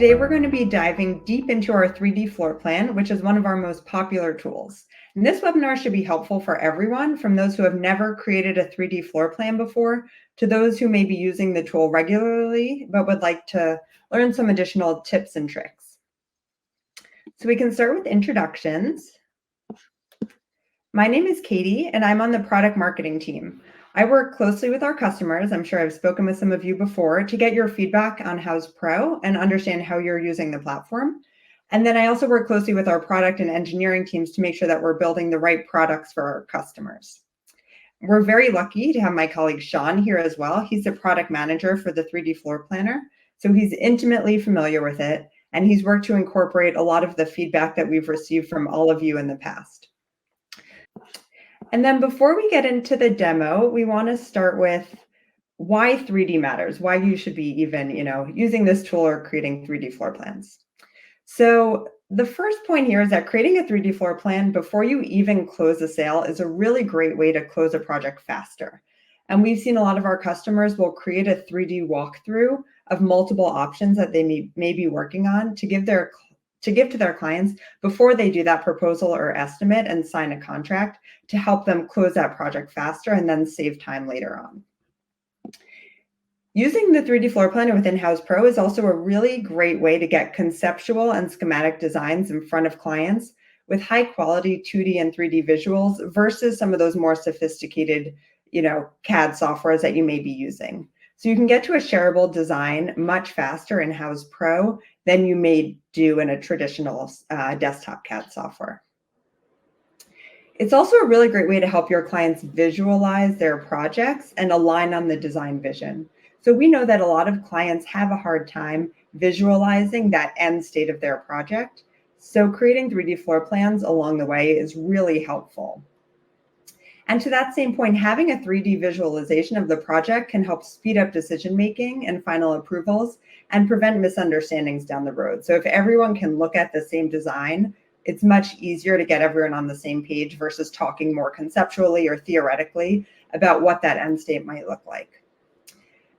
Today we're going to be diving deep into our 3D floor plan, which is one of our most popular tools. And this webinar should be helpful for everyone, from those who have never created a 3D floor plan before to those who may be using the tool regularly but would like to learn some additional tips and tricks. So we can start with introductions. My name is Katie, and I'm on the product marketing team. I work closely with our customers, I'm sure I've spoken with some of you before, to get your feedback on Houzz Pro and understand how you're using the platform. And then I also work closely with our product and engineering teams to make sure that we're building the right products for our customers. We're very lucky to have my colleague Sean here as well. He's the product manager for the 3D floor planner, so he's intimately familiar with it, and he's worked to incorporate a lot of the feedback that we've received from all of you in the past. And then before we get into the demo, we want to start with why 3D matters, why you should be even, using this tool or creating 3D floor plans. So the first point here is that creating a 3D floor plan before you even close a sale is a really great way to close a project faster. And we've seen a lot of our customers will create a 3D walkthrough of multiple options that they may be working on to give to their clients before they do that proposal or estimate and sign a contract to help them close that project faster and then save time later on. Using the 3D floor planner within Houzz Pro is also a really great way to get conceptual and schematic designs in front of clients with high quality 2D and 3D visuals versus some of those more sophisticated, CAD softwares that you may be using. So you can get to a shareable design much faster in Houzz Pro than you may do in a traditional desktop CAD software. It's also a really great way to help your clients visualize their projects and align on the design vision. So we know that a lot of clients have a hard time visualizing that end state of their project. So creating 3D floor plans along the way is really helpful. And to that same point, having a 3D visualization of the project can help speed up decision-making and final approvals and prevent misunderstandings down the road. So if everyone can look at the same design, it's much easier to get everyone on the same page versus talking more conceptually or theoretically about what that end state might look like.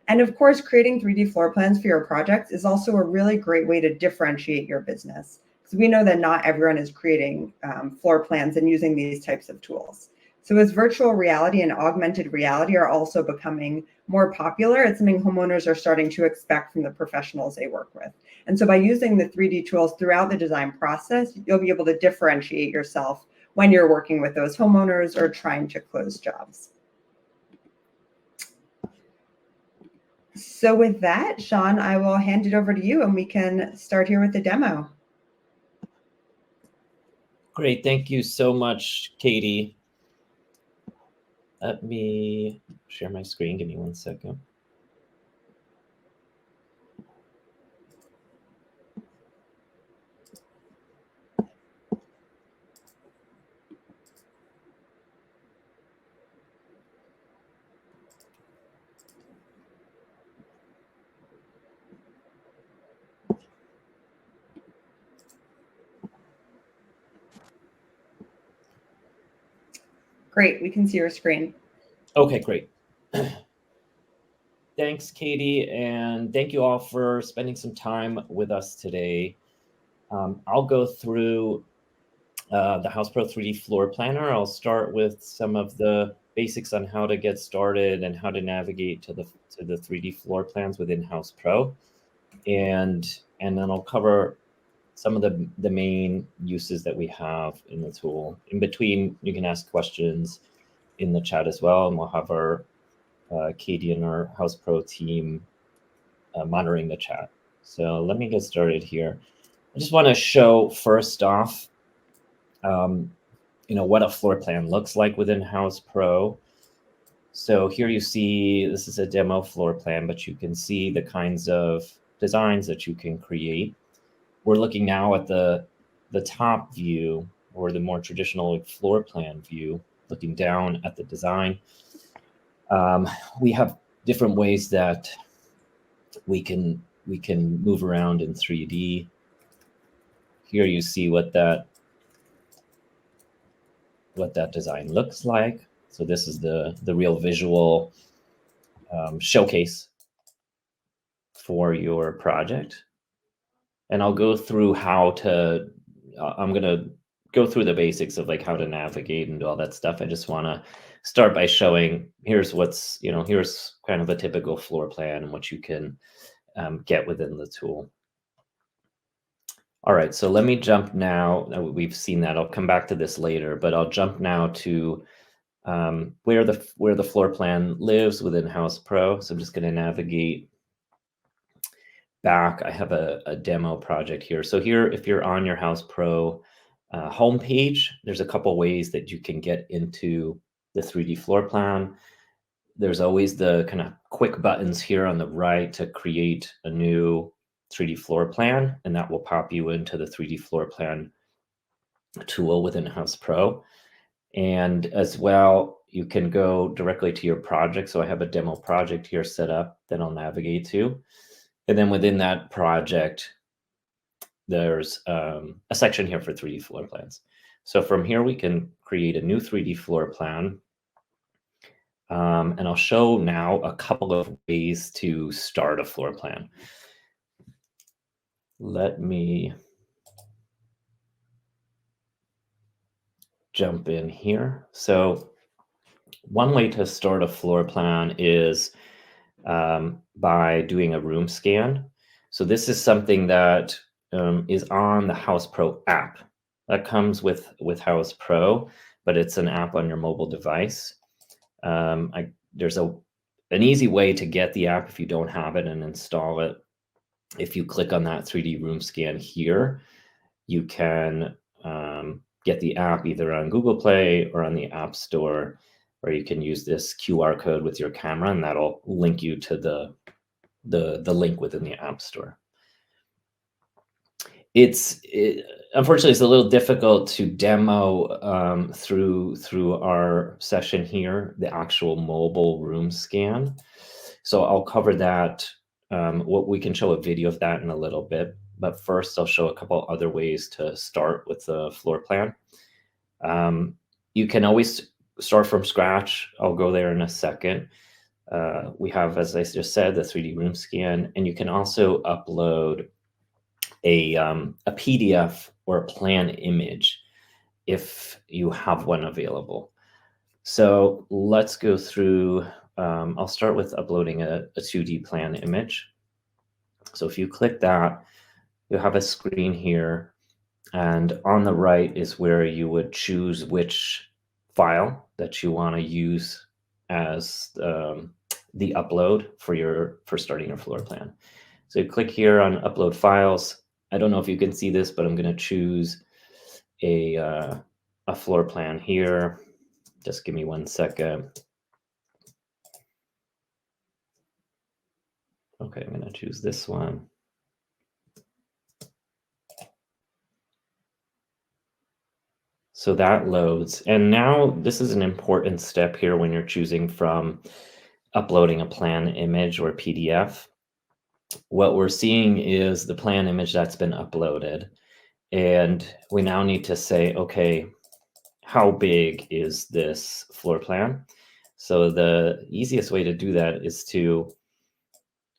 And of course, creating 3D floor plans for your projects is also a really great way to differentiate your business. Because we know that not everyone is creating floor plans and using these types of tools. So as virtual reality and augmented reality are also becoming more popular, it's something homeowners are starting to expect from the professionals they work with. And so by using the 3D tools throughout the design process, you'll be able to differentiate yourself when you're working with those homeowners or trying to close jobs. So with that, Sean, I will hand it over to you and we can start here with the demo. Great, thank you so much, Katie. Let me share my screen. Give me 1 second. Great, we can see your screen. Okay, great. Thanks, Katie, and thank you all for spending some time with us today. I'll go through the Houzz Pro 3D floor planner. I'll start with some of the basics on how to get started and how to navigate to the 3D floor plans within Houzz Pro, and then I'll cover some of the main uses that we have in the tool. In between, you can ask questions in the chat as well, and we'll have our Katie and our Houzz Pro team monitoring the chat. So let me get started here. I just want to show first off, what a floor plan looks like within Houzz Pro. So here you see, this is a demo floor plan, but you can see the kinds of designs that you can create. We're looking now at the top view, or the more traditional floor plan view, looking down at the design. We have different ways that we can move around in 3D. Here you see what that design looks like. So this is the real visual showcase for your project. and I'll go through how to, I'm going to go through the basics of like how to navigate and do all that stuff. I just want to start by showing here's what's, here's kind of a typical floor plan and what you can get within the tool. All right, so let me jump now. We've seen that. I'll come back to this later, but I'll jump now to where the floor plan lives within Houzz Pro. So I'm just going to navigate back. I have a demo project here. So here, if you're on your Houzz Pro homepage, there's a couple ways that you can get into the 3D floor plan. There's always the kind of quick buttons here on the right to create a new 3D floor plan, and that will pop you into the 3D floor plan tool within Houzz Pro. And as well, you can go directly to your project. So I have a demo project here set up that I'll navigate to. And then within that project, there's a section here for 3D floor plans. So from here, we can create a new 3D floor plan. And I'll show now a couple of ways to start a floor plan. Let me jump in here. So one way to start a floor plan is by doing a room scan. So this is something that is on the Houzz Pro app. That comes with Houzz Pro, but it's an app on your mobile device. There's an easy way to get the app if you don't have it and install it. If you click on that 3D room scan here, you can get the app either on Google Play or on the App Store, or you can use this QR code with your camera, and that'll link you to the link within the App Store. Unfortunately, it's a little difficult to demo through our session here, the actual mobile room scan. So I'll cover that. What we can show a video of that in a little bit, but first I'll show a couple other ways to start with the floor plan. You can always start from scratch. I'll go there in a second. We have, as I just said, the 3D room scan, and you can also upload a PDF or a plan image if you have one available. So let's go through. I'll start with uploading a 2D plan image. So if you click that, you'll have a screen here, and on the right is where you would choose which file that you want to use as the upload for starting your floor plan. So you click here on upload files. I don't know if you can see this, but I'm going to choose a floor plan here. Just give me 1 second. Okay, I'm going to choose this one. So that loads. And now this is an important step here when you're choosing from uploading a plan image or PDF. What we're seeing is the plan image that's been uploaded. And we now need to say, okay, how big is this floor plan? So the easiest way to do that is to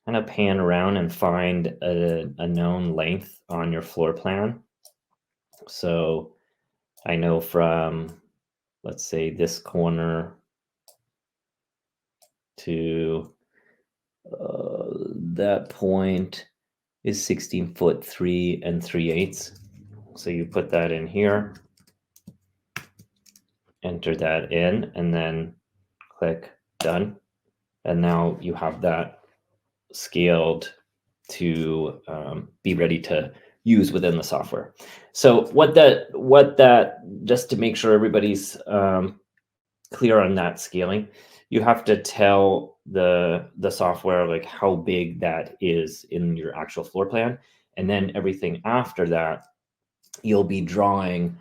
kind of pan around and find a known length on your floor plan. So I know from, let's say, this corner to that point is 16 foot 3 3/8. So you put that in here, enter that in, and then click done. And now you have that scaled to be ready to use within the software. So what that just to make sure everybody's clear on that scaling, you have to tell the software like how big that is in your actual floor plan, and then everything after that you'll be drawing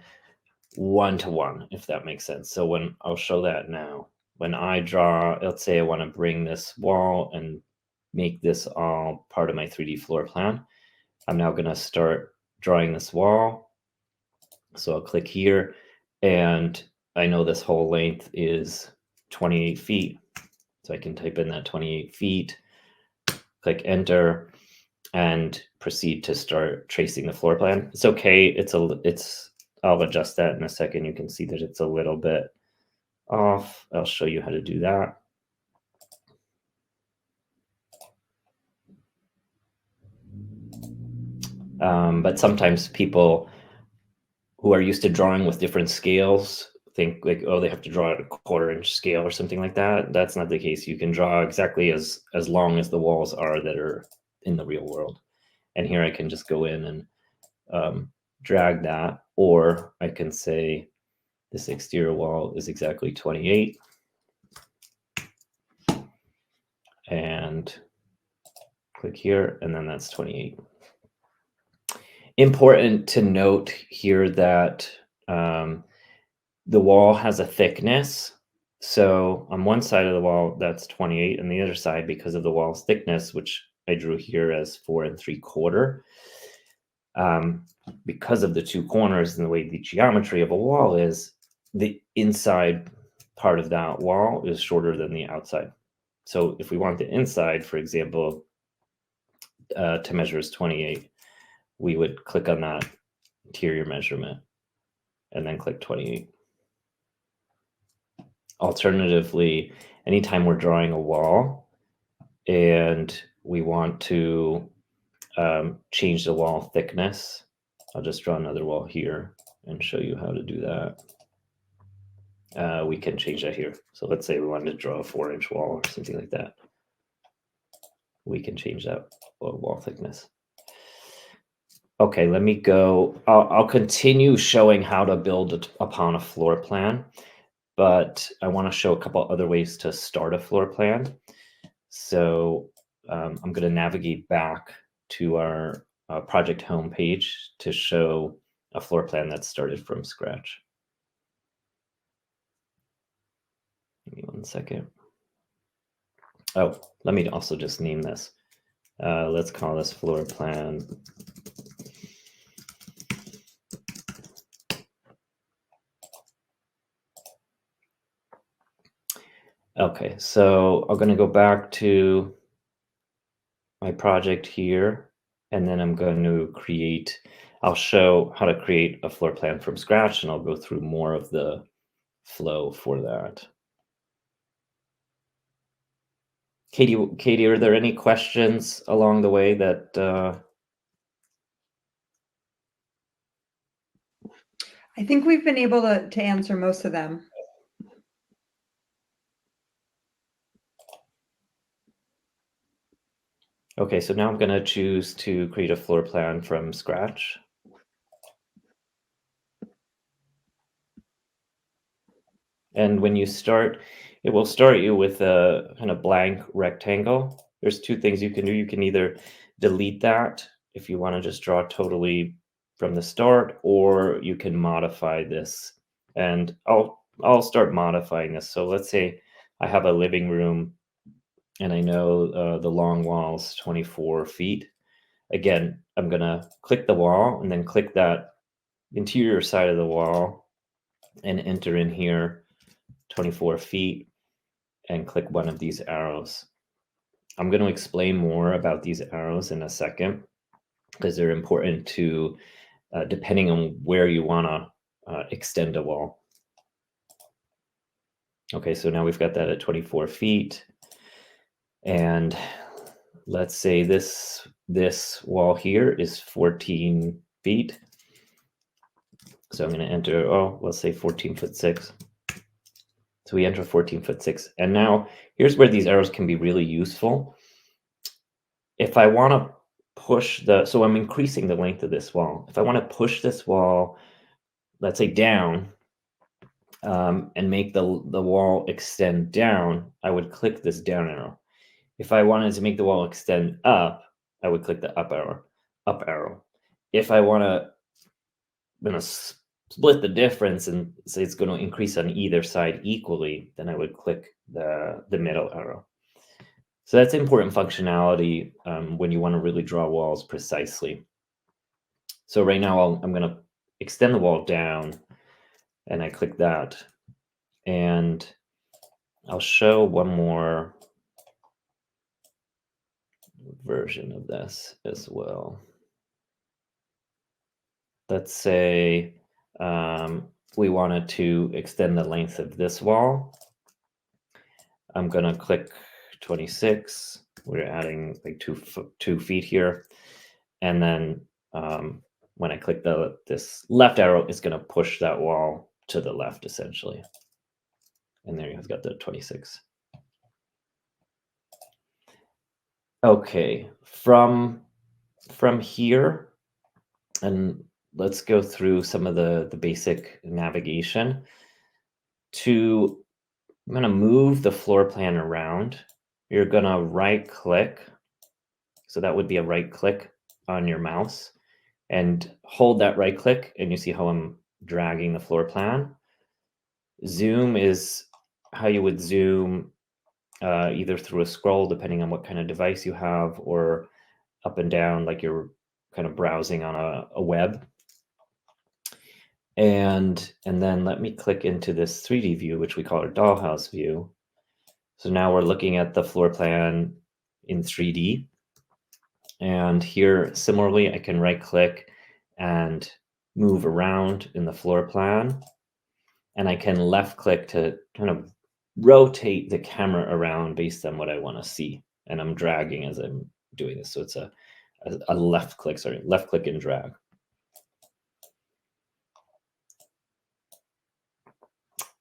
one-to-one, if that makes sense. So when I'll show that now, when I draw, let's say I want to bring this wall and make this all part of my 3D floor plan. I'm now going to start drawing this wall. So I'll click here, and I know this whole length is 28 feet. So I can type in that 28 feet, click enter, and proceed to start tracing the floor plan. It's okay. I'll adjust that in a second. You can see that it's a little bit off. I'll show you how to do that. But sometimes people who are used to drawing with different scales think like, oh, they have to draw at a 1/4-inch scale or something like that. That's not the case. You can draw exactly as long as the walls are that are in the real world. And here I can just go in and drag that, or I can say this exterior wall is exactly 28, and click here, and then that's 28. Important to note here that the wall has a thickness. So on one side of the wall, that's 28, and the other side, because of the wall's thickness, which I drew here as 4 3/4, because of the two corners and the way the geometry of a wall is, the inside part of that wall is shorter than the outside. So if we want the inside, for example, to measure as 28, we would click on that interior measurement and then click 28. Alternatively, anytime we're drawing a wall and we want to change the wall thickness, I'll just draw another wall here and show you how to do that. We can change that here. So let's say we wanted to draw a 4-inch wall or something like that. We can change that wall thickness. Okay, let me go. I'll continue showing how to build upon a floor plan, but I want to show a couple other ways to start a floor plan. So I'm going to navigate back to our project homepage to show a floor plan that's started from scratch. Give me 1 second. Oh, let me also just name this. Let's call this floor plan. Okay, so I'm going to go back to my project here, and then I'm going to I'll show how to create a floor plan from scratch, and I'll go through more of the flow for that. Katie, are there any questions along the way that I think we've been able to answer most of them. Okay, so now I'm going to choose to create a floor plan from scratch. And when you start, it will start you with a kind of blank rectangle. There's two things you can do. You can either delete that if you want to just draw totally from the start, or you can modify this. And I'll start modifying this. So let's say I have a living room and I know the long wall's 24 feet. Again, I'm going to click the wall and then click that interior side of the wall and enter in here 24 feet and click one of these arrows. I'm going to explain more about these arrows in a second because they're important to, depending on where you want to extend a wall. Okay, so now we've got that at 24 feet. And let's say this wall here is 14 feet. So I'm going to enter, let's say 14'6". So we enter 14'6". And now here's where these arrows can be really useful. If I want to push so I'm increasing the length of this wall. If I want to push this wall, let's say down, and make the wall extend down, I would click this down arrow. If I wanted to make the wall extend up, I would click the up arrow. If I want to split the difference and say it's going to increase on either side equally, then I would click the middle arrow. So that's important functionality when you want to really draw walls precisely. So right now I'm going to extend the wall down, and I click that, and I'll show one more version of this as well. Let's say we wanted to extend the length of this wall. I'm gonna click 26. We're adding like 2 feet here, and then when I click this left arrow, it's gonna push that wall to the left essentially. And there you've got the 26. Okay, from here, and let's go through some of the basic navigation. I'm gonna move the floor plan around. You're gonna right click. So that would be a right click on your mouse and hold that right click, and you see how I'm dragging the floor plan. Zoom is how you would zoom either through a scroll, depending on what kind of device you have, or up and down like you're kind of browsing on a web. And then let me click into this 3D view, which we call our dollhouse view. So now we're looking at the floor plan in 3D. And here, similarly, I can right click and move around in the floor plan. And I can left click to kind of rotate the camera around based on what I want to see. And I'm dragging as I'm doing this. So it's a left click and drag.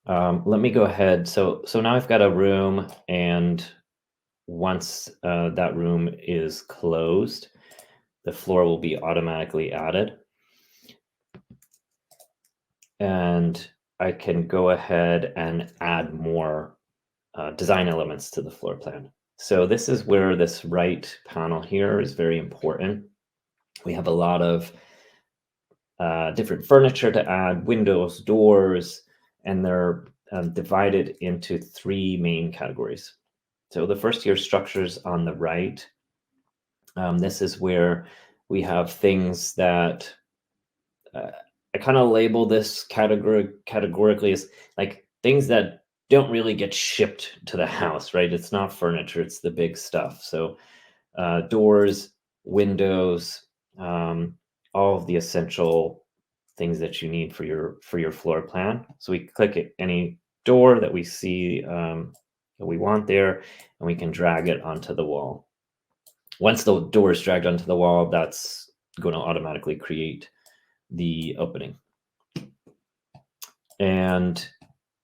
Let me go ahead. So now I've got a room, and once that room is closed, the floor will be automatically added. And I can go ahead and add more design elements to the floor plan. So this is where this right panel here is very important. We have a lot of different furniture to add, windows, doors, and they're divided into 3 main categories. So the first here, structures on the right. This is where we have things that I kind of label this categorically as like things that don't really get shipped to the house, right? It's not furniture, it's the big stuff. So doors, windows, all of the essential things that you need for your floor plan. So we click at any door that we see that we want there, and we can drag it onto the wall. Once the door is dragged onto the wall, that's going to automatically create the opening. And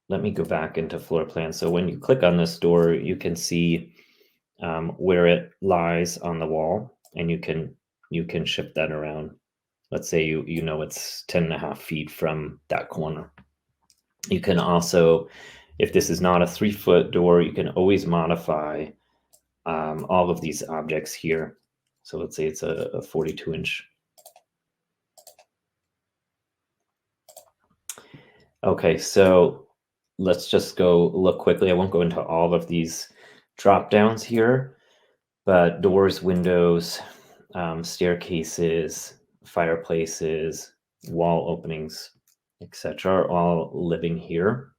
let me go back into floor plan. So when you click on this door, you can see where it lies on the wall, and you can shift that around. Let's say you know it's 10.5 feet from that corner. You can also, if this is not a 3-foot door, you can always modify all of these objects here. So let's say it's a 42-inch. Okay, so let's just go look quickly. I won't go into all of these drop downs here, but doors, windows, staircases, fireplaces, wall openings, etc., are all living here.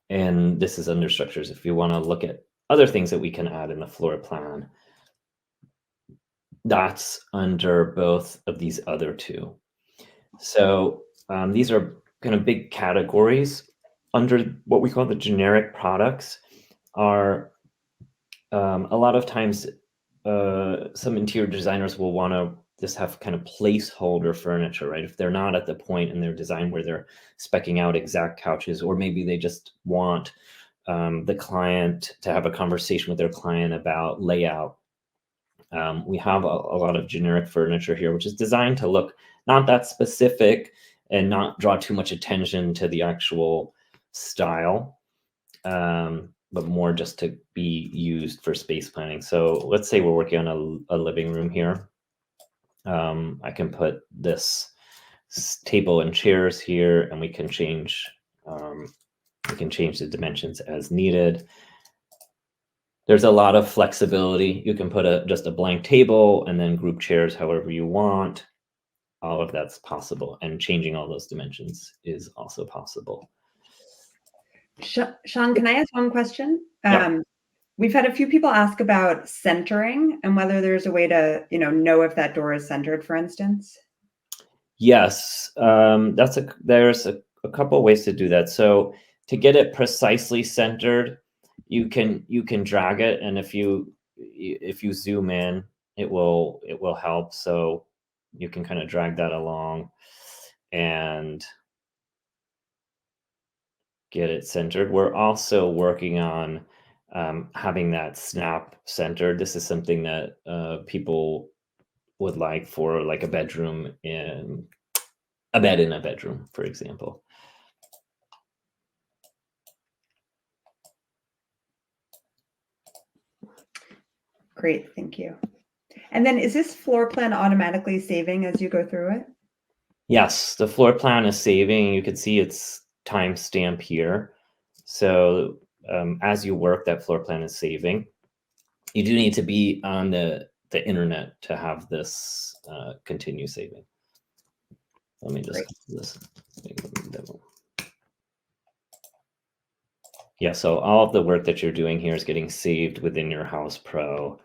And this is under structures. If you want to look at other things that we can add in the floor plan, that's under both of these other 2. So these are kind of big categories. Under what we call the generic products are a lot of times some interior designers will want to just have kind of placeholder furniture, right? If they're not at the point in their design where they're speccing out exact couches, or maybe they just want the client to have a conversation with their client about layout. We have a lot of generic furniture here, which is designed to look not that specific and not draw too much attention to the actual style, but more just to be used for space planning. So let's say we're working on a living room here. I can put this table and chairs here, and we can change the dimensions as needed. There's a lot of flexibility. You can put just a blank table and then group chairs however you want. All of that's possible, and changing all those dimensions is also possible. Sean, can I ask one question? Yeah. We've had a few people ask about centering and whether there's a way to, know if that door is centered, for instance. Yes, there's a couple ways to do that. So to get it precisely centered, you can drag it, and if you zoom in, it will help. So you can kind of drag that along and get it centered. We're also working on having that snap centered. This is something that people would like for like a bed in a bedroom, for example. Great, thank you. And then is this floor plan automatically saving as you go through it? Yes, the floor plan is saving. You can see its timestamp here. So as you work, that floor plan is saving. You do need to be on the internet to have this continue saving. Let me just Great. do this. Yeah, so all of the work that you're doing here is getting saved within your Houzz Pro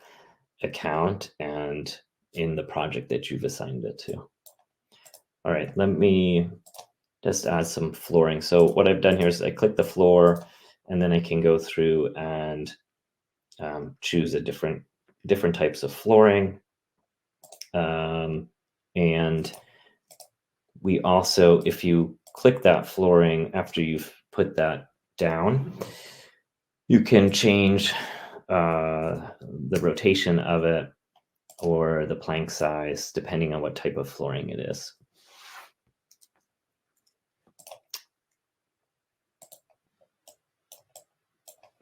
account and in the project that you've assigned it to. All right, let me just add some flooring. So what I've done here is I click the floor, and then I can go through and choose a different types of flooring. And we also, if you click that flooring after you've put that down, you can change the rotation of it or the plank size depending on what type of flooring it is.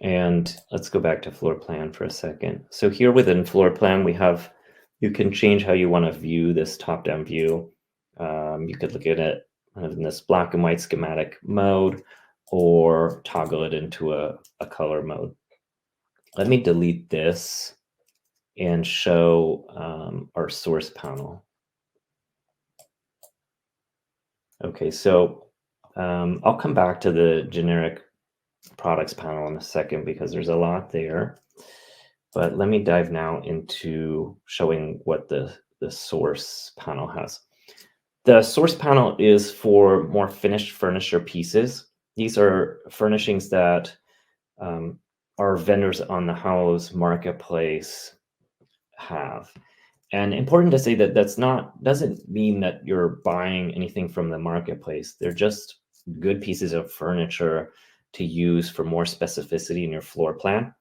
And let's go back to floor plan for a second. So here within floor plan, you can change how you want to view this top-down view. You could look at it kind of in this black and white schematic mode, or toggle it into a color mode. Let me delete this and show our source panel. Okay, so I'll come back to the generic products panel in a second because there's a lot there. But let me dive now into showing what the source panel has. The source panel is for more finished furniture pieces. These are furnishings that our vendors on the Houzz marketplace have. And important to say that doesn't mean that you're buying anything from the marketplace. They're just good pieces of furniture to use for more specificity in your floor plan.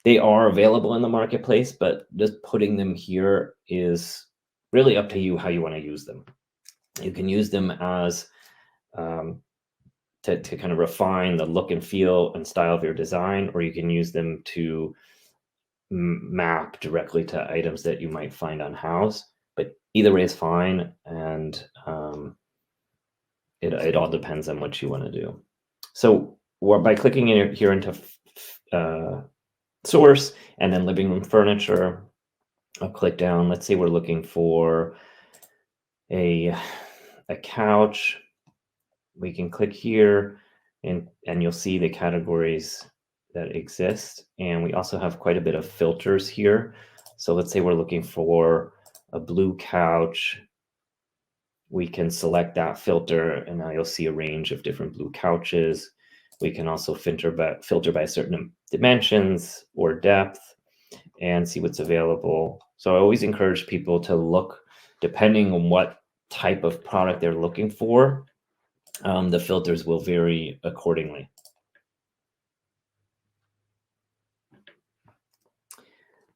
They are available in the marketplace, but just putting them here is really up to you how you want to use them. You can use them as to kind of refine the look and feel and style of your design, or you can use them to map directly to items that you might find on Houzz. But either way is fine, and it all depends on what you want to do. So by clicking in here into source and then living room furniture, I'll click down. Let's say we're looking for a couch. We can click here and you'll see the categories that exist. And we also have quite a bit of filters here. So let's say we're looking for a blue couch. We can select that filter, and now you'll see a range of different blue couches. We can also filter by certain dimensions or depth and see what's available. So I always encourage people to look, depending on what type of product they're looking for, the filters will vary accordingly.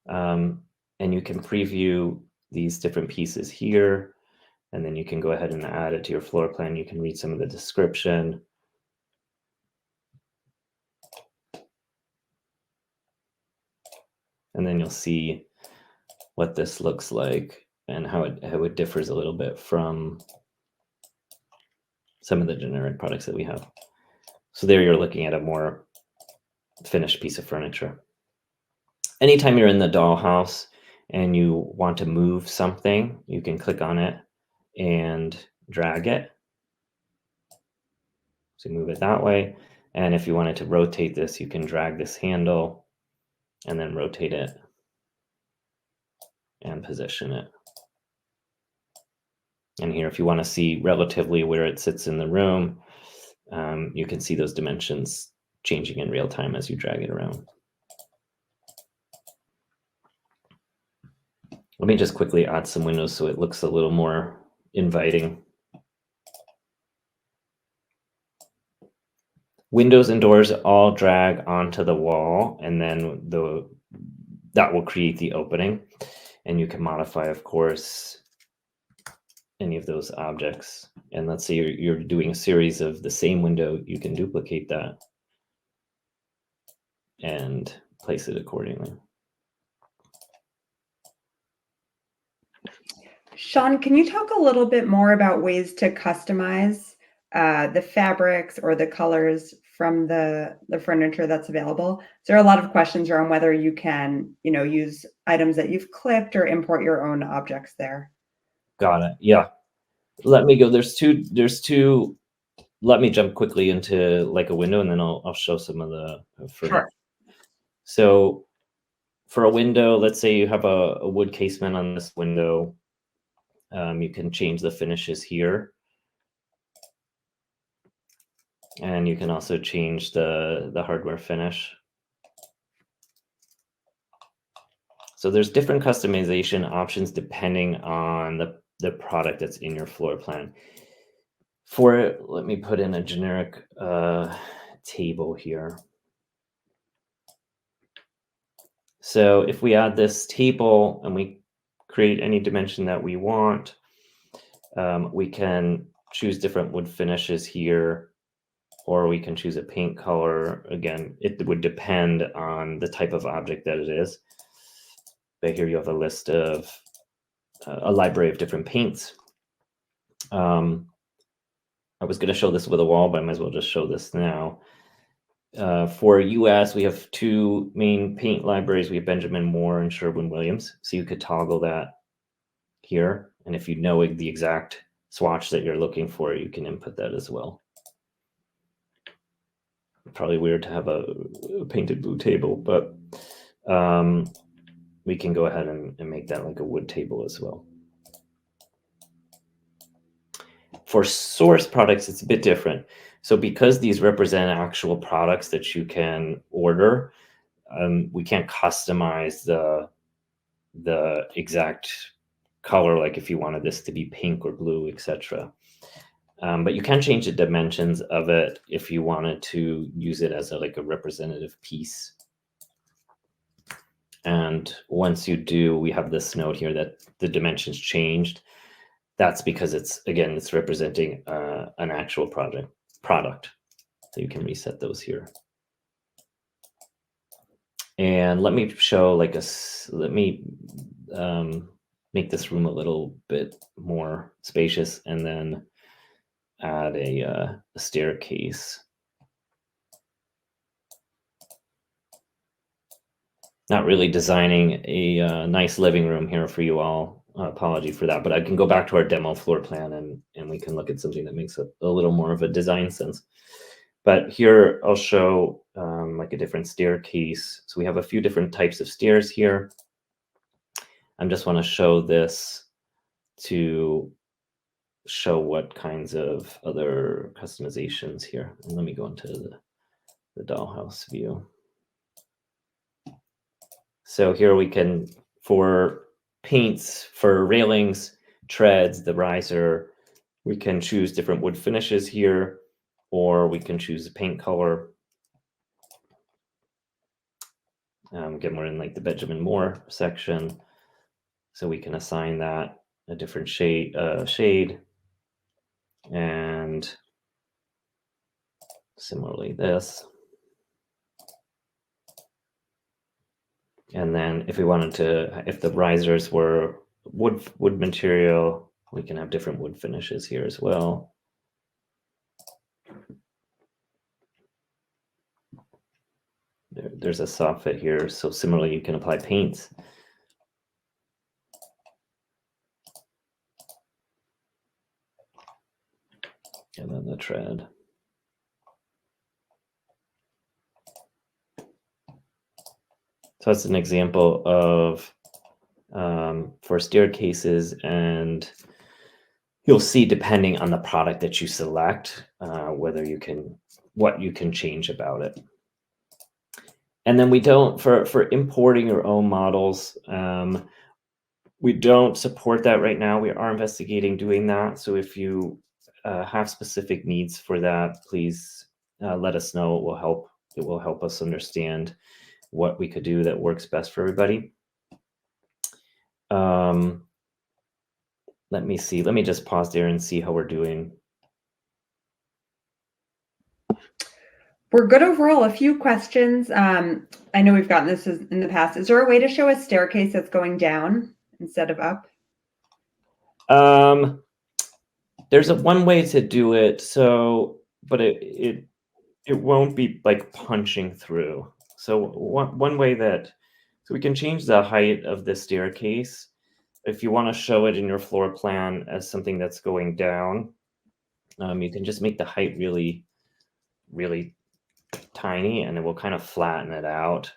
And you can preview these different pieces here, and then you can go ahead and add it to your floor plan. You can read some of the description. And then you'll see what this looks like and how it differs a little bit from some of the generic products that we have. So there you're looking at a more finished piece of furniture. Anytime you're in the dollhouse and you want to move something, you can click on it and drag it. So move it that way. And if you wanted to rotate this, you can drag this handle and then rotate it and position it. And here, if you want to see relatively where it sits in the room, you can see those dimensions changing in real time as you drag it around. Let me just quickly add some windows so it looks a little more inviting. Windows and doors all drag onto the wall, and then that will create the opening. And you can modify, of course, any of those objects. And let's say you're doing a series of the same window, you can duplicate that and place it accordingly. Sean, can you talk a little bit more about ways to customize the fabrics or the colors from the furniture that's available? So there are a lot of questions around whether you can, use items that you've clipped or import your own objects there. Got it. Yeah. Let me go. There's two. Let me jump quickly into like a window, and then I'll show some of the furniture. Sure. So for a window, let's say you have a wood casement on this window. You can change the finishes here. And you can also change the hardware finish. So there's different customization options depending on the product that's in your floor plan. Let me put in a generic table here. So if we add this table and we create any dimension that we want, we can choose different wood finishes here, or we can choose a paint color. Again, it would depend on the type of object that it is. But here you have a list of a library of different paints. I was going to show this with a wall, but I might as well just show this now. For US, we have two main paint libraries. We have Benjamin Moore and Sherwin-Williams. So you could toggle that here. And if you know the exact swatch that you're looking for, you can input that as well. Probably weird to have a painted blue table, but we can go ahead and make that like a wood table as well. For source products, it's a bit different. So because these represent actual products that you can order, we can't customize the exact color, like if you wanted this to be pink or blue, etc. But you can change the dimensions of it if you wanted to use it as like a representative piece. And once you do, we have this note here that the dimensions changed. That's because it's representing an actual product. So you can reset those here. And let me show let me make this room a little bit more spacious, and then add a staircase. Not really designing a nice living room here for you all. Apology for that, but I can go back to our demo floor plan and we can look at something that makes a little more of a design sense. But here I'll show like a different staircase. So we have a few different types of stairs here. I just want to show this to show what kinds of other customizations here. And let me go into the dollhouse view. So here we can, for paints, for railings, treads, the riser, we can choose different wood finishes here, or we can choose a paint color. Again, we're in like the Benjamin Moore section, so we can assign that a different shade, and similarly this. And then if we wanted to, if the risers were wood material, we can have different wood finishes here as well. There's a soffit here. So similarly, you can apply paints. And then the tread. So that's an example of for staircases, and you'll see depending on the product that you select, what you can change about it. And then we don't, for importing your own models, we don't support that right now. We are investigating doing that. So if you have specific needs for that, please let us know. It will help us understand what we could do that works best for everybody. Let me see. Let me just pause there and see how we're doing. We're good overall. A few questions. I know we've gotten this in the past. Is there a way to show a staircase that's going down instead of up? There's one way to do it. So, but it won't be like punching through. So one way so we can change the height of the staircase. If you want to show it in your floor plan as something that's going down, you can just make the height really, really tiny, and it will kind of flatten it out.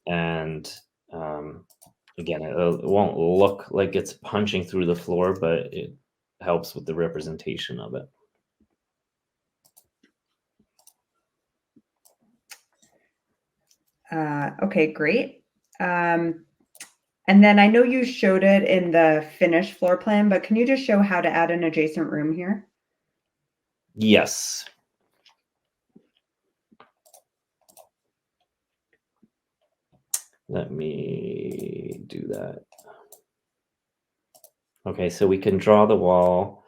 And again, it won't look like it's punching through the floor, but it helps with the representation of it. Okay, great. And then I know you showed it in the finished floor plan, but can you just show how to add an adjacent room here? Yes. Let me do that. Okay, so we can draw the wall.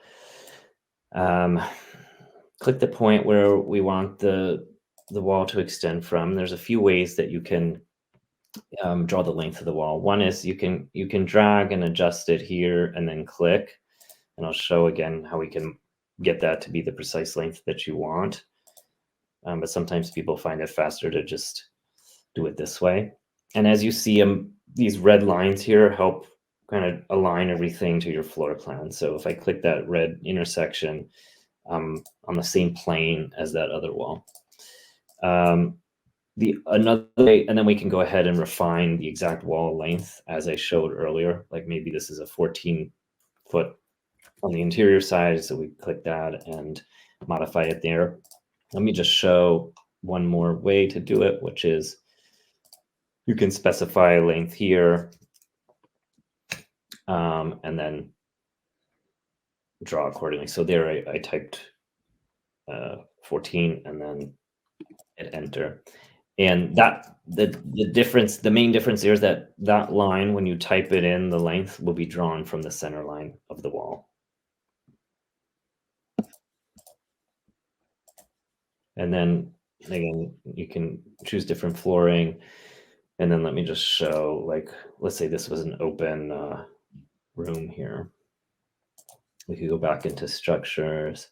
Click the point where we want the wall to extend from. There's a few ways that you can draw the length of the wall. One is you can drag and adjust it here and then click, and I'll show again how we can get that to be the precise length that you want. But sometimes people find it faster to just do it this way. And as you see, these red lines here help kind of align everything to your floor plan. So if I click that red intersection, on the same plane as that other wall. Another way, and then we can go ahead and refine the exact wall length as I showed earlier. Like maybe this is a 14-foot on the interior side, so we click that and modify it there. Let me just show one more way to do it, which is you can specify a length here, and then draw accordingly. So there I typed 14 and then hit enter. And that the main difference there is that line, when you type it in, the length will be drawn from the center line of the wall. And then again, you can choose different flooring. And then let me just show, like, let's say this was an open room here. We could go back into structures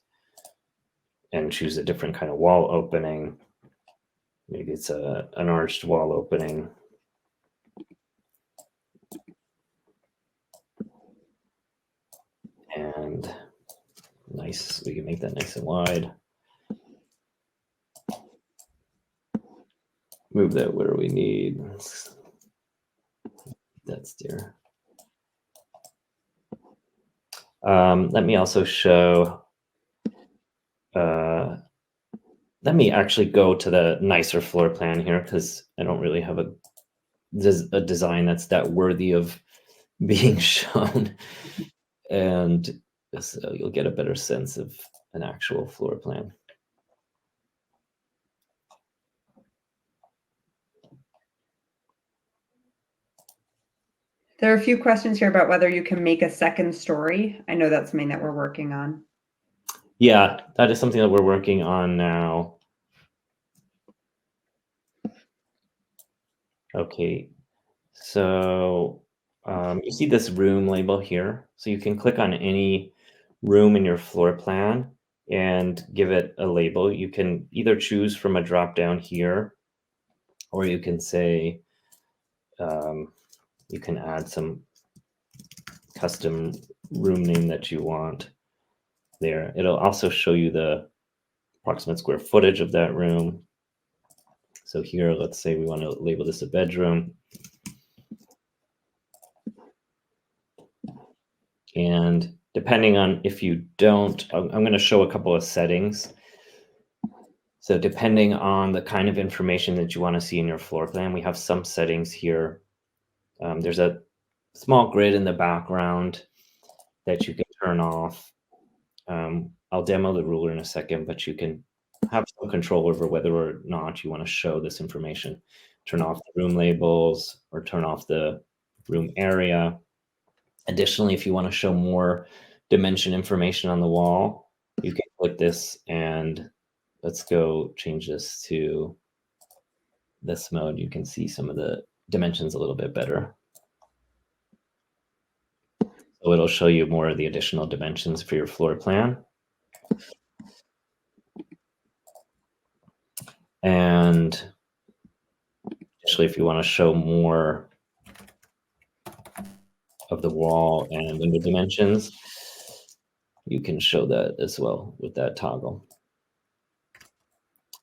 and choose a different kind of wall opening. Maybe it's an arched wall opening. And nice, we can make that nice and wide. Move that where we need. That's there. Let me also show, let me actually go to the nicer floor plan here, because I don't really have a design that's that worthy of being shown. And so you'll get a better sense of an actual floor plan. There are a few questions here about whether you can make a second story. I know that's something that we're working on. Yeah, that is something that we're working on now. Okay, so you see this room label here. So you can click on any room in your floor plan and give it a label. You can either choose from a drop down here, or you can say, you can add some custom room name that you want there. It'll also show you the approximate square footage of that room. So here, let's say we want to label this a bedroom. And depending on if you don't, I'm going to show a couple of settings. So depending on the kind of information that you want to see in your floor plan, we have some settings here. There's a small grid in the background that you can turn off. I'll demo the ruler in a second, but you can have some control over whether or not you want to show this information. Turn off the room labels or turn off the room area. Additionally, if you want to show more dimension information on the wall, you can click this, and let's go change this to this mode. You can see some of the dimensions a little bit better. So it'll show you more of the additional dimensions for your floor plan. And actually, if you want to show more of the wall and window dimensions, you can show that as well with that toggle.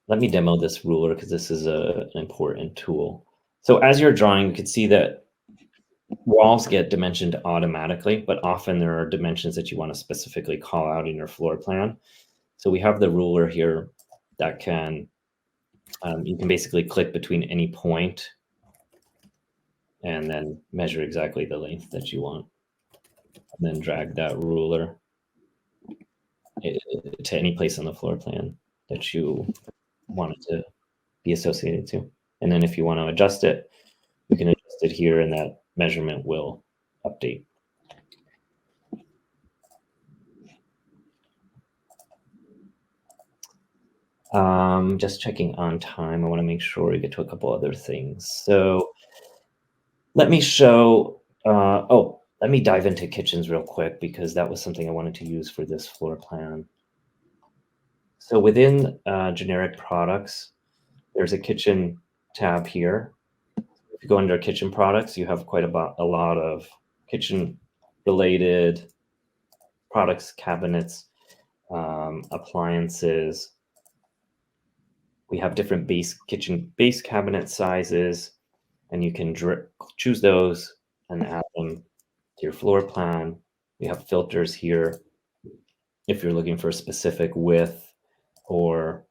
Let me demo this ruler because this is an important tool. So as you're drawing, you can see that walls get dimensioned automatically, but often there are dimensions that you want to specifically call out in your floor plan. So we have the ruler here that can, you can basically click between any point and then measure exactly the length that you want. And then drag that ruler to any place on the floor plan that you want it to be associated to. And then if you want to adjust it, you can adjust it here and that measurement will update. Just checking on time. I want to make sure we get to a couple other things. So let me show, let me dive into kitchens real quick because that was something I wanted to use for this floor plan. So within generic products, there's a kitchen tab here. If you go under kitchen products, you have quite a lot of kitchen related products, cabinets, appliances. We have different kitchen base cabinet sizes, and you can choose those and add them to your floor plan. We have filters here if you're looking for a specific width or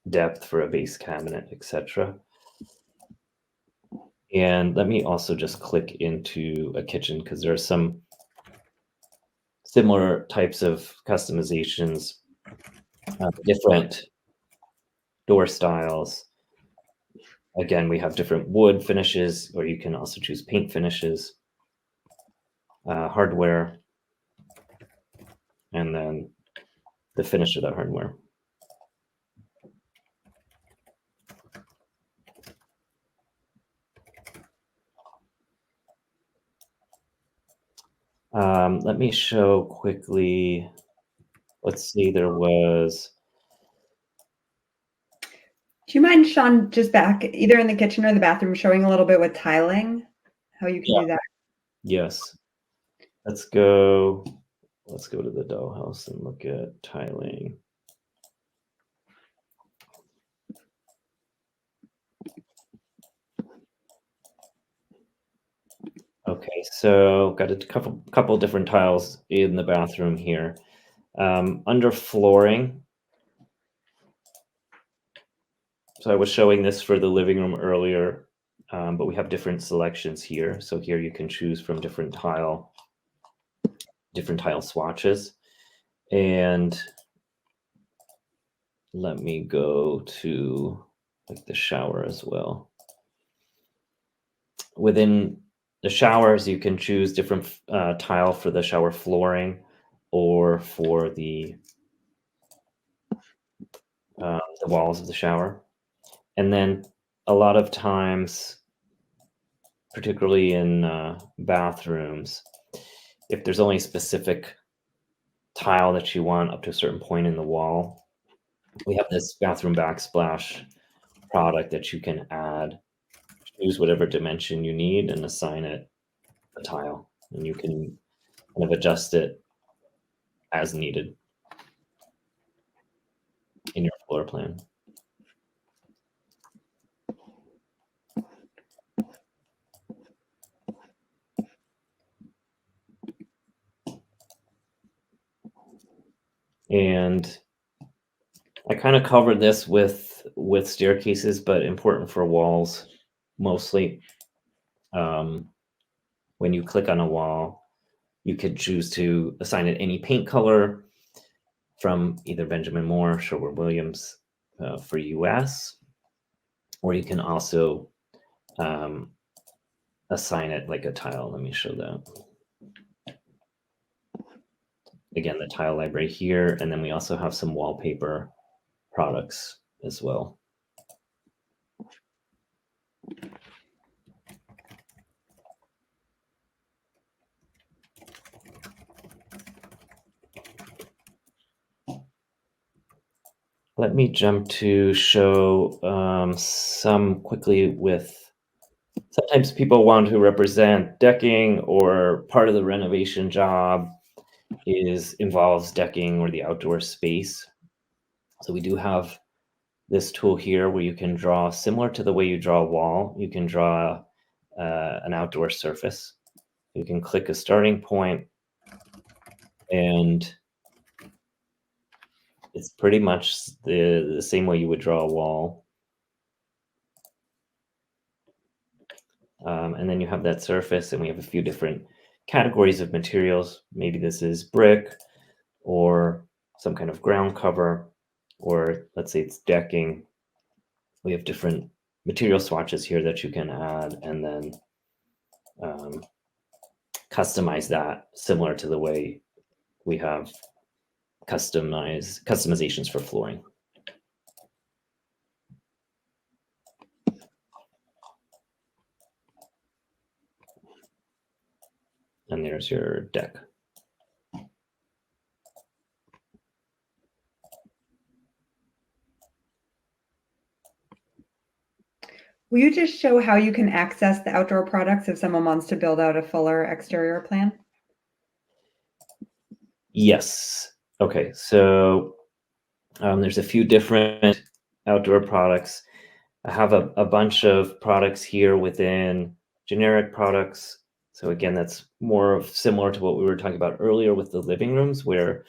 depth for a base cabinet, etc. And let me also just click into a kitchen because there are some similar types of customizations, different door styles. Again, we have different wood finishes, or you can also choose paint finishes, hardware, and then the finish of that hardware. Let me show quickly. Let's see, there was. Do you mind, Sean, just back either in the kitchen or the bathroom, showing a little bit with tiling, how you can do that? Yes. Let's go to the dollhouse and look at tiling. Okay, so got a couple different tiles in the bathroom here. Under flooring, so I was showing this for the living room earlier, but we have different selections here. So here you can choose from different tile swatches. And let me go to like the shower as well. Within the showers, you can choose different tile for the shower flooring or for the walls of the shower. And then a lot of times, particularly in bathrooms, if there's only a specific tile that you want up to a certain point in the wall, we have this bathroom backsplash product that you can add. Choose whatever dimension you need and assign it a tile, and you can kind of adjust it as needed in your floor plan. And I kind of covered this with staircases, but important for walls mostly. When you click on a wall, you could choose to assign it any paint color from either Benjamin Moore, Sherwin-Williams for US, or you can also assign it like a tile. Let me show that. Again, the tile library here, and then we also have some wallpaper products as well. Let me jump to show some quickly with, sometimes people want to represent decking, or part of the renovation job involves decking or the outdoor space. So we do have this tool here where you can draw, similar to the way you draw a wall, you can draw an outdoor surface. You can click a starting point, and it's pretty much the same way you would draw a wall. And then you have that surface, and we have a few different categories of materials. Maybe this is brick or some kind of ground cover, or let's say it's decking. We have different material swatches here that you can add, and then customize that similar to the way we have customizations for flooring. And there's your deck. Will you just show how you can access the outdoor products if someone wants to build out a fuller exterior plan? Yes. Okay, so there's a few different outdoor products. I have a bunch of products here within generic products. So again, that's more of similar to what we were talking about earlier with the living rooms, where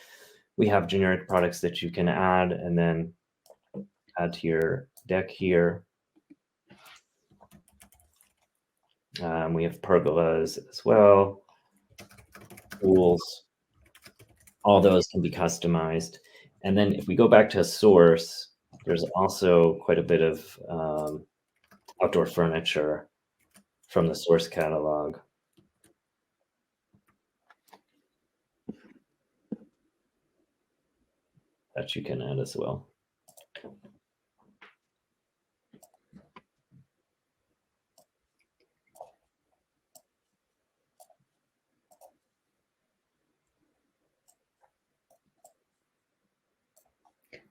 we have generic products that you can add and then add to your deck here. We have pergolas as well, pools. All those can be customized. And then if we go back to source, there's also quite a bit of outdoor furniture from the source catalog. That you can add as well.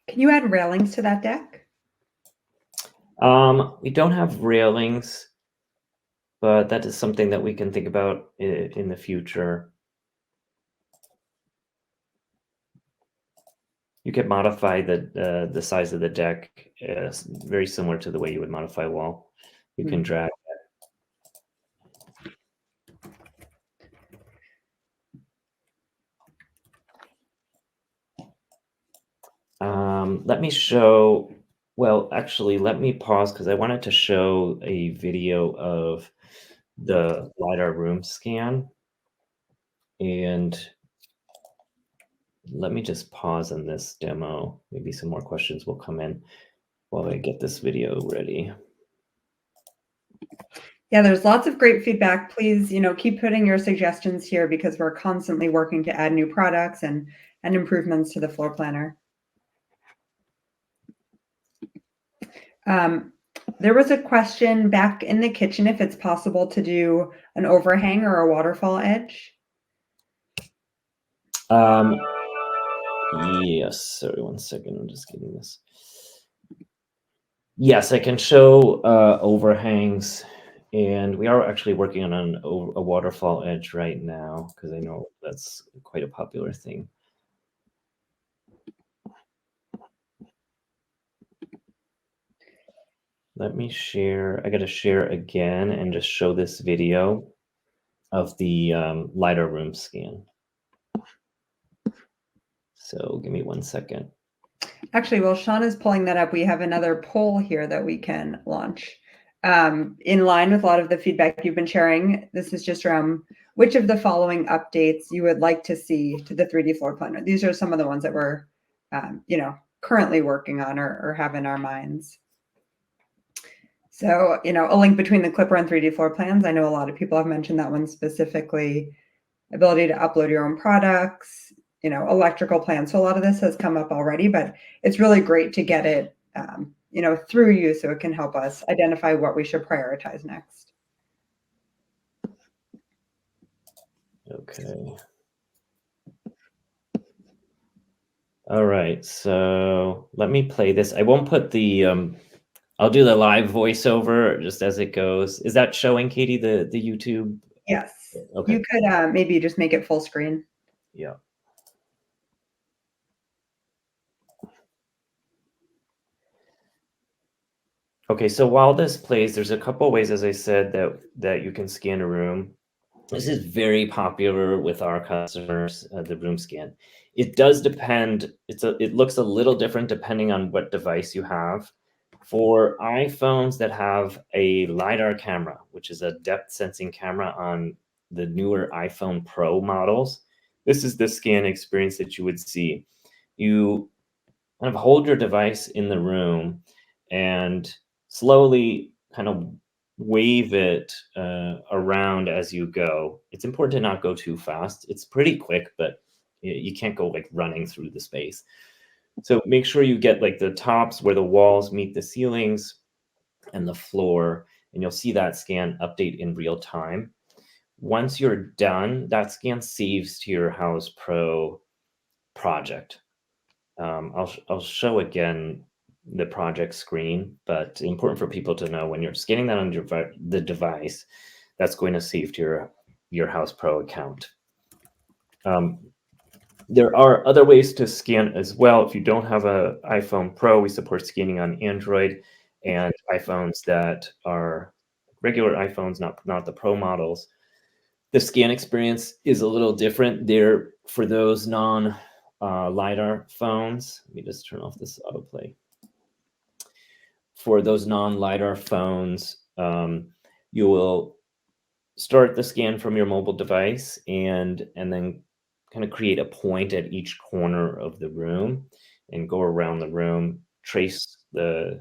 Can you add railings to that deck? We don't have railings, but that is something that we can think about in the future. You could modify the size of the deck very similar to the way you would modify a wall. You can drag. Let me show, well, actually, let me pause because I wanted to show a video of the LiDAR room scan. And let me just pause on this demo. Maybe some more questions will come in while I get this video ready. Yeah, there's lots of great feedback. Please, keep putting your suggestions here because we're constantly working to add new products and improvements to the floor planner. There was a question back in the kitchen if it's possible to do an overhang or a waterfall edge. Yes, sorry, 1 second. I'm just getting this. Yes, I can show overhangs, and we are actually working on a waterfall edge right now because I know that's quite a popular thing. Let me share. I got to share again and just show this video of the LiDAR room scan. So give me 1 second. Actually, while Sean is pulling that up, we have another poll here that we can launch. In line with a lot of the feedback you've been sharing, this is just around which of the following updates you would like to see to the 3D floor planner. These are some of the ones that we're, currently working on or have in our minds. So, a link between the Clipper and 3D floor plans. I know a lot of people have mentioned that one specifically. Ability to upload your own products, electrical plans. So a lot of this has come up already, but it's really great to get it, through you so it can help us identify what we should prioritize next. Okay. All right, so let me play this. I won't put the, I'll do the live voiceover just as it goes. Is that showing, Katie, the YouTube? Yes. Okay. You could maybe just make it full screen. Yeah. Okay, so while this plays, there's a couple ways, as I said, that you can scan a room. This is very popular with our customers, the room scan. It does depend. It looks a little different depending on what device you have. For iPhones that have a LiDAR camera, which is a depth sensing camera on the newer iPhone Pro models, this is the scan experience that you would see. You kind of hold your device in the room and slowly kind of wave it around as you go. It's important to not go too fast. It's pretty quick, but you can't go like running through the space. So make sure you get like the tops where the walls meet the ceilings and the floor, and you'll see that scan update in real time. Once you're done, that scan saves to your Houzz Pro project. I'll show again the project screen, but important for people to know when you're scanning that on the device, that's going to save to your Houzz Pro account. There are other ways to scan as well. If you don't have an iPhone Pro, we support scanning on Android and iPhones that are regular iPhones, not the Pro models. The scan experience is a little different there for those non LiDAR phones. Let me just turn off this autoplay. For those non-LiDAR phones, you will start the scan from your mobile device and then kind of create a point at each corner of the room and go around the room, trace the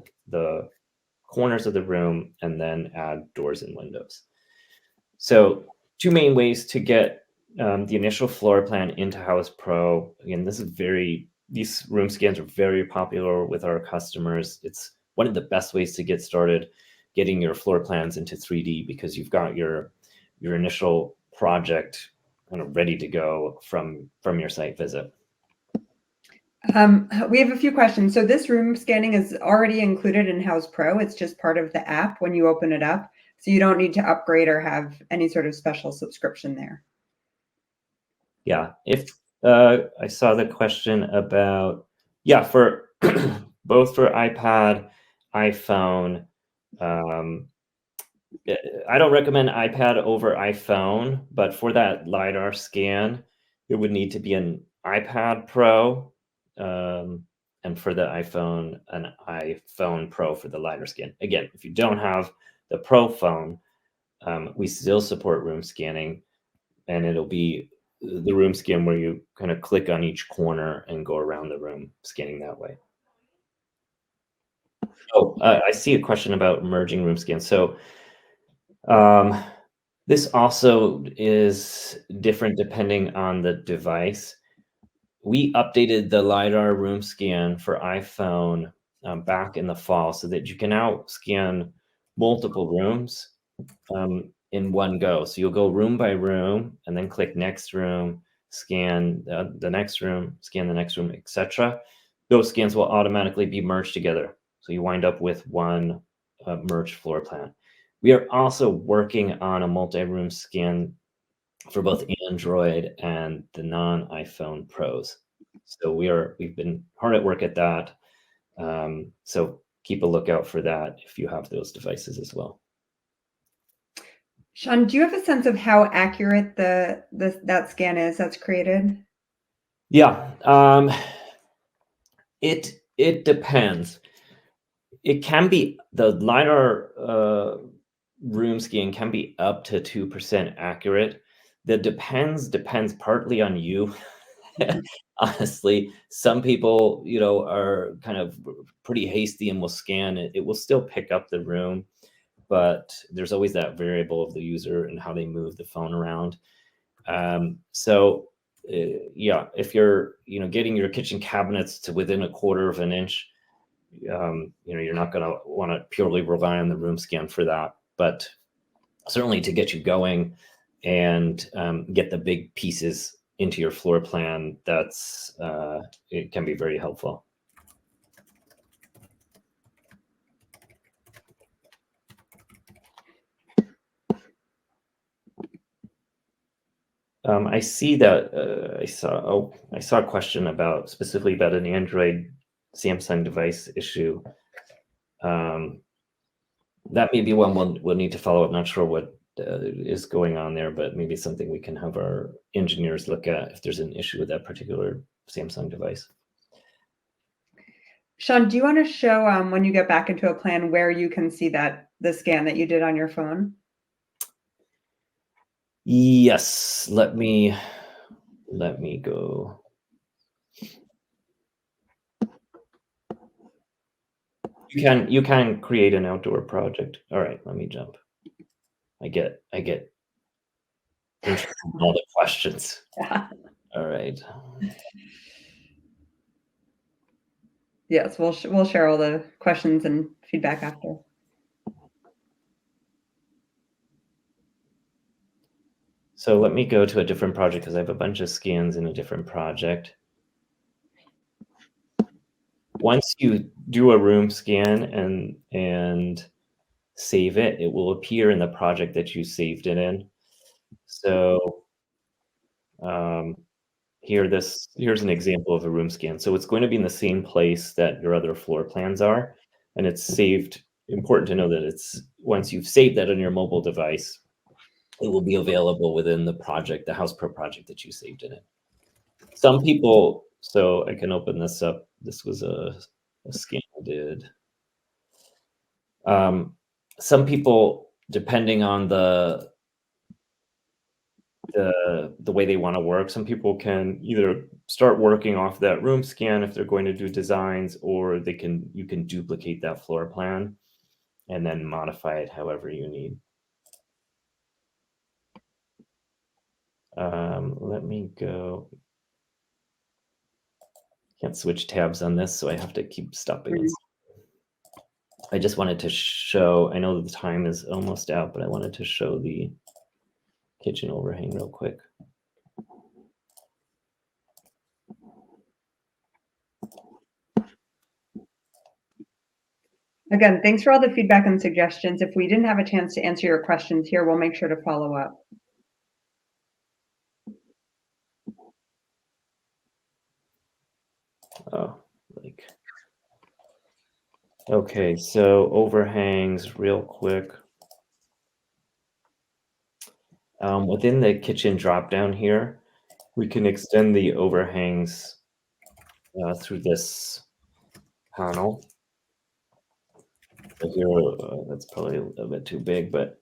corners of the room, and then add doors and windows. So two main ways to get the initial floor plan into Houzz Pro. Again, these room scans are very popular with our customers. It's one of the best ways to get started getting your floor plans into 3D because you've got your initial project kind of ready to go from your site visit. We have a few questions. So this room scanning is already included in Houzz Pro. It's just part of the app when you open it up. So you don't need to upgrade or have any sort of special subscription there. Yeah, if I saw the question about, for both for iPad, iPhone. I don't recommend iPad over iPhone, but for that LiDAR scan, it would need to be an iPad Pro, and for the iPhone, an iPhone Pro for the LiDAR scan. Again, if you don't have the Pro phone, we still support room scanning, and it'll be the room scan where you kind of click on each corner and go around the room scanning that way. Oh, I see a question about merging room scans. So this also is different depending on the device. We updated the LiDAR room scan for iPhone back in the fall so that you can now scan multiple rooms in one go. So you'll go room by room and then click next room, scan the next room, scan the next room, etc. Those scans will automatically be merged together. So you wind up with one merged floor plan. We are also working on a multi-room scan for both Android and the non-iPhone Pros. So we've been hard at work at that. So keep a lookout for that if you have those devices as well. Sean, do you have a sense of how accurate that scan is that's created? Yeah, it depends. It can be the LiDAR room scan can be up to 2% accurate. That depends partly on you. Honestly, some people, are kind of pretty hasty and will scan it. It will still pick up the room, but there's always that variable of the user and how they move the phone around. So yeah, if you're, getting your kitchen cabinets to within 1/4 of an inch, you're not going to want to purely rely on the room scan for that, but certainly to get you going and get the big pieces into your floor plan, it can be very helpful. I see that I saw a question specifically about an Android Samsung device issue. That may be one we'll need to follow up. Not sure what is going on there, but maybe something we can have our engineers look at if there's an issue with that particular Samsung device. Sean, do you want to show when you get back into a plan where you can see the scan that you did on your phone? Yes, let me go. You can create an outdoor project. All right, let me jump. I get interested in all the questions. Yeah. All right. Yes, we'll share all the questions and feedback after. So let me go to a different project because I have a bunch of scans in a different project. Once you do a room scan and save it, it will appear in the project that you saved it in. So here's an example of a room scan. So it's going to be in the same place that your other floor plans are, and it's saved. Important to know that once you've saved that on your mobile device, it will be available within the project, the Houzz Pro project that you saved in it. Some people, so I can open this up. This was a scan I did. Some people, depending on the way they want to work, some people can either start working off that room scan if they're going to do designs, or you can duplicate that floor plan and then modify it however you need. Let me go. Can't switch tabs on this, so I have to keep stopping. I just wanted to show, I know that the time is almost out, but I wanted to show the kitchen overhang real quick. Again, thanks for all the feedback and suggestions. If we didn't have a chance to answer your questions here, we'll make sure to follow up. Oh, okay, so overhangs real quick. Within the kitchen drop-down here, we can extend the overhangs through this panel. So here, that's probably a bit too big, but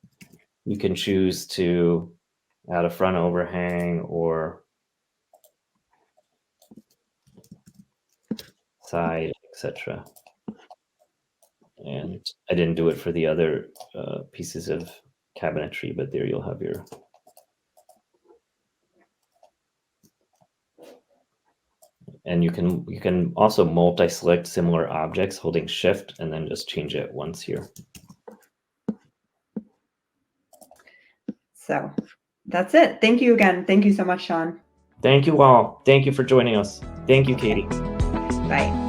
you can choose to add a front overhang or side, etc. And I didn't do it for the other pieces of cabinetry, but there you'll have your. And you can also multi-select similar objects holding Shift and then just change it once here. So that's it. Thank you again. Thank you so much, Sean. Thank you all. Thank you for joining us. Thank you, Katie. Bye.